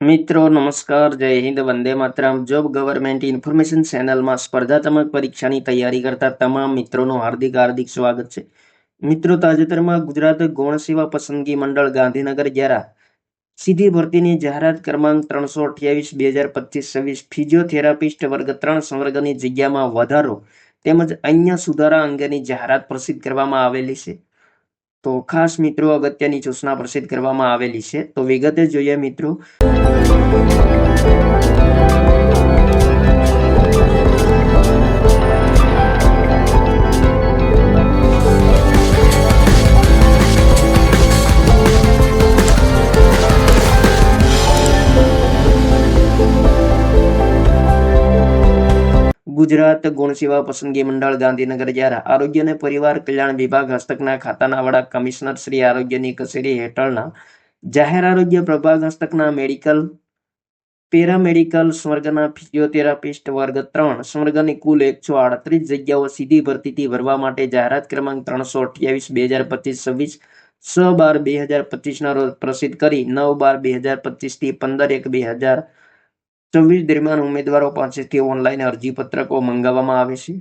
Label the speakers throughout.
Speaker 1: મિત્રો નમસ્કાર, જય Hind, Vande Mataram. Job government information ચેનલમાં સ્પર્ધાત્મક પરીક્ષાની તૈયારી કરતા તમામ મિત્રોનું હાર્દિક હાર્દિક સ્વાગત છે. મિત્રો, તાજેતરમાં ગુજરાત ગૌણ સેવા પસંદગી મંડળ ગાંધીનગર દ્વારા સીધી ભરતીની જાહેરાત ક્રમાંક 328/2025-26 ફિઝિયોથેરાપિસ્ટ વર્ગ 3 સંવર્ગની જગ્યામાં વધારો તેમજ અન્ય સુધારા અંગેની જાહેરાત પ્રસિદ્ધ કરવામાં આવેલી છે. તો ખાસ મિત્રો અગત્યની સૂચના પ્રસિદ્ધ કરવામાં આવેલી છે, તો વિગતે જોઈએ મિત્રો. ગુજરાત ગૌણ સેવા પસંદગી મંડળ ગાંધીનગર દ્વારા આરોગ્ય અને પરિવાર કલ્યાણ વિભાગ હસ્તકના ખાતાના વડા કમિશનર શ્રી આરોગ્યની કચેરી હેઠળના જાહેર આરોગ્ય પ્રભાગ હસ્તકના મેડિકલ પેરામેડિકલ સ્વર્ગના ફિઝિયોથેરાપિસ્ટ વર્ગ 3 સ્વર્ગની કુલ 138 જગ્યાઓ સીધી ભરતીથી ભરવા માટે જાહેરાત ક્રમાંક 328/2025-26 6/12/2025 રોજ પ્રસિદ્ધ કરી 9/12/2025 થી 15/1/2024 દરમિયાન ઉમેદવારો પાસેથી ઓનલાઈન અરજીપત્રકો મંગાવવામાં આવે છે.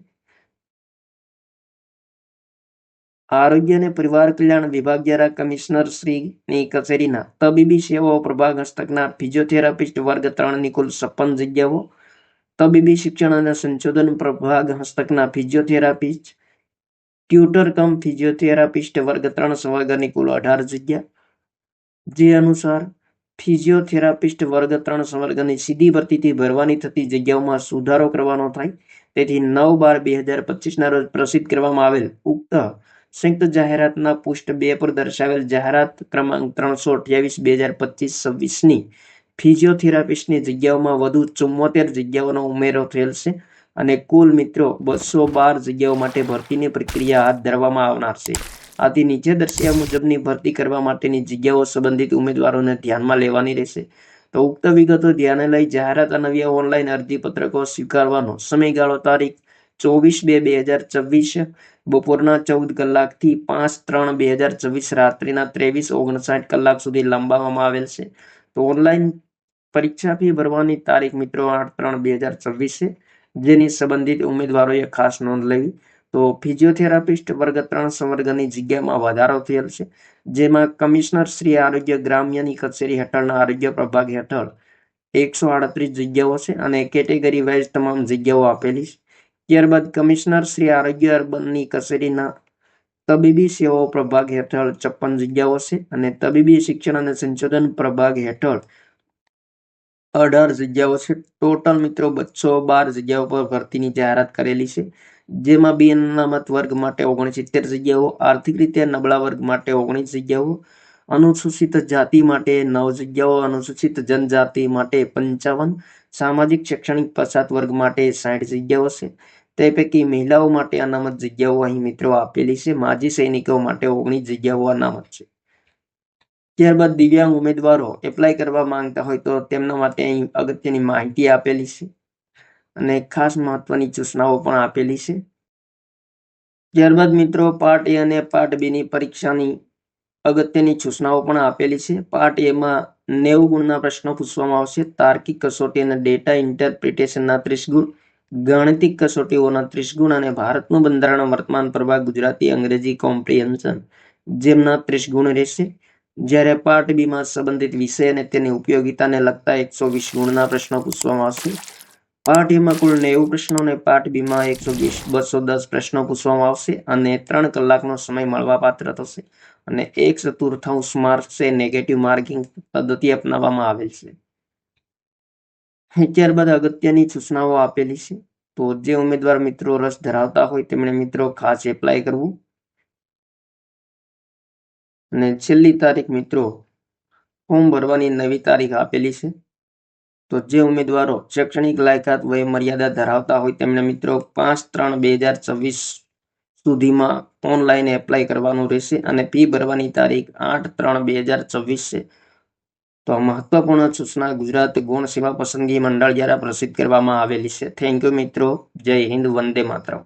Speaker 1: આરોગ્ય અને પરિવાર કલ્યાણ વિભાગ દ્વારા કમિશનર શ્રીની કચેરીના તબીબી સેવાઓ પ્રભાગ હસ્તકના ફિઝિયોથેરાપિસ્ટ વર્ગ 3ની કુલ 56 જગ્યાઓ, તબીબી શિક્ષણ અને સંશોધન પ્રભાગ હસ્તકના ફિઝિયોથેરાપિસ્ટ ટ્યુટર કમ ફિઝિયોથેરાપિસ્ટ વર્ગ 3 સંવર્ગની કુલ 18 જગ્યા, જે અનુસાર ફિઝિયોથેરાપિસ્ટ વર્ગ 3 સંવર્ગની સીધી ભરતીથી ભરવાની થતી જગ્યાઓમાં સુધારો કરવાનો થાય, તેથી 9/12/2025 રોજ પ્રસિદ્ધ કરવામાં આવેલ ઉક્ત સંયુક્ત જાહેરાતના પૃષ્ઠ 2 પર દર્શાવેલ જાહેરાત ક્રમાંક 328/2025-26ની ફિઝિયોથેરાપિસ્ટની જગ્યાઓમાં વધુ 74 જગ્યાઓનો ઉમેરો થયેલ છે અને કુલ મિત્રો 212 જગ્યાઓ માટે ભરતીની પ્રક્રિયા હાથ ધરવામાં આવનાર છે. આથી નીચે દર્શાવ્યા મુજબની ભરતી કરવા માટેની જગ્યાઓ સંબંધિત ઉમેદવારોને ધ્યાનમાં લેવાની રહેશે. તો ઉક્ત વિગતો ધ્યાને લઈ જાહેરાત અન્વયે ઓનલાઈન અરજીપત્રકો સ્વીકારવાનો સમયગાળો તારીખ 24/2/2024 બપોરના 14 કલાકથી 5/3/2024 રાત્રિના 23:59 કલાક સુધી લંબાવવામાં આવેલ છે. તો ઓનલાઈન પરીક્ષા ફી ભરવાની તારીખ મિત્રો 8/3/2024 છે, જેની સંબંધિત ઉમેદવારોએ ખાસ નોંધ લેવી. તો ફિઝિયોથેરાપિસ્ટ વર્ગ 3 સંવર્ગની જગ્યામાં વધારો થયેલ છે, જેમાં કમિશનર શ્રી આરોગ્ય ગ્રામ્યની કચેરી હેઠળના આરોગ્ય પ્રભાગ હેઠળ 138 જગ્યાઓ છે અને કેટેગરી વાઇઝ તમામ જગ્યાઓ આપેલી છે. ત્યારબાદ કમિશનર શ્રી આરોગ્ય અર્બનની કચેરીના તબીબી સેવાઓ પ્રભાગ હેઠળ 56 જગ્યાઓ છે અને તબીબી શિક્ષણ અને સંશોધન પ્રભાગ હેઠળ 18 જગ્યાઓ છે. ટોટલ મિત્રો 212 જગ્યાઓ પર ભરતીની જાહેરાત કરેલી છે, જેમાં બિન અનામત વર્ગ માટે 69 જગ્યાઓ, આર્થિક રીતે નબળા વર્ગ માટે 19 જગ્યાઓ, અનુસૂચિત જાતિ માટે 9 જગ્યાઓ, અનુસૂચિત જનજાતિ માટે 55, સામાજિક શૈક્ષણિક પછાત વર્ગ માટે 60 જગ્યાઓ છે. તે પૈકી મહિલાઓ માટે અનામત જગ્યાઓ અહીં મિત્રો આપેલી છે. માજી સૈનિકો માટે 19 જગ્યાઓ અનામત છે. ત્યારબાદ દિવ્યાંગ ઉમેદવારો એપ્લાય કરવા માંગતા હોય તો તેમના માટે અહીં અગત્યની માહિતી આપેલી છે અને ખાસ મહત્વની સૂચનાઓ પણ આપેલી છે. ત્યારબાદ મિત્રો પાર્ટ એ અને પાર્ટ બી ની પરીક્ષાની અગત્યની સૂચનાઓ પણ આપેલી છે. પાર્ટ એમાં 90 ગુણના પ્રશ્નો પૂછવામાં આવશે. તાર્કિક કસોટી અને ડેટા ઇન્ટરપ્રિટેશનના 30 ગુણ, ગાણિતિક કસોટીઓના 30 ગુણ અને ભારતનું બંધારણ, વર્તમાન પ્રભાગ, ગુજરાતી, અંગ્રેજી કોમ્પ્રિહેન્શન જેમના 30 ગુણ રહેશે. જ્યારે પાર્ટ બી માં સંબંધિત વિષય અને તેની ઉપયોગિતાને લગતા 120 ગુણના પ્રશ્નો પૂછવામાં આવશે. પાર્ટ એમાં કુલ 90 પ્રશ્નો અને પાર્ટ બી માં 210 પ્રશ્નો પૂછવામાં આવશે અને 3 કલાકનો સમય મળવાપાત્ર થશે અને 1/4 માર્ક્સે નેગેટિવ માર્કિંગ પદ્ધતિ અપનાવવામાં આવેલ છે. ત્યારબાદ અગત્યની સૂચનાઓ આપેલી છે. તો જે ઉમેદવાર મિત્રો રસ ધરાવતા હોય તેમણે મિત્રો ખાસ એપ્લાય કરવું. અને છેલ્લી તારીખ મિત્રો ફોર્મ ભરવાની નવી તારીખ આપેલી છે. તો જે ઉમેદવારો શૈક્ષણિક લાયકાત વય મર્યાદા ધરાવતા હોય તેમણે મિત્રો 5/3/2024 સુધીમાં ઓનલાઈન એપ્લાય કરવાનું રહેશે અને ફી ભરવાની તારીખ 8/3/2024 છે. તો મહત્વપૂર્ણ સૂચના ગુજરાત ગૌણ સેવા પસંદગી મંડળ દ્વારા પ્રસિદ્ધ કરવામાં આવેલી છે. થેન્ક યુ મિત્રો. જય હિન્દ, વંદે માતરમ.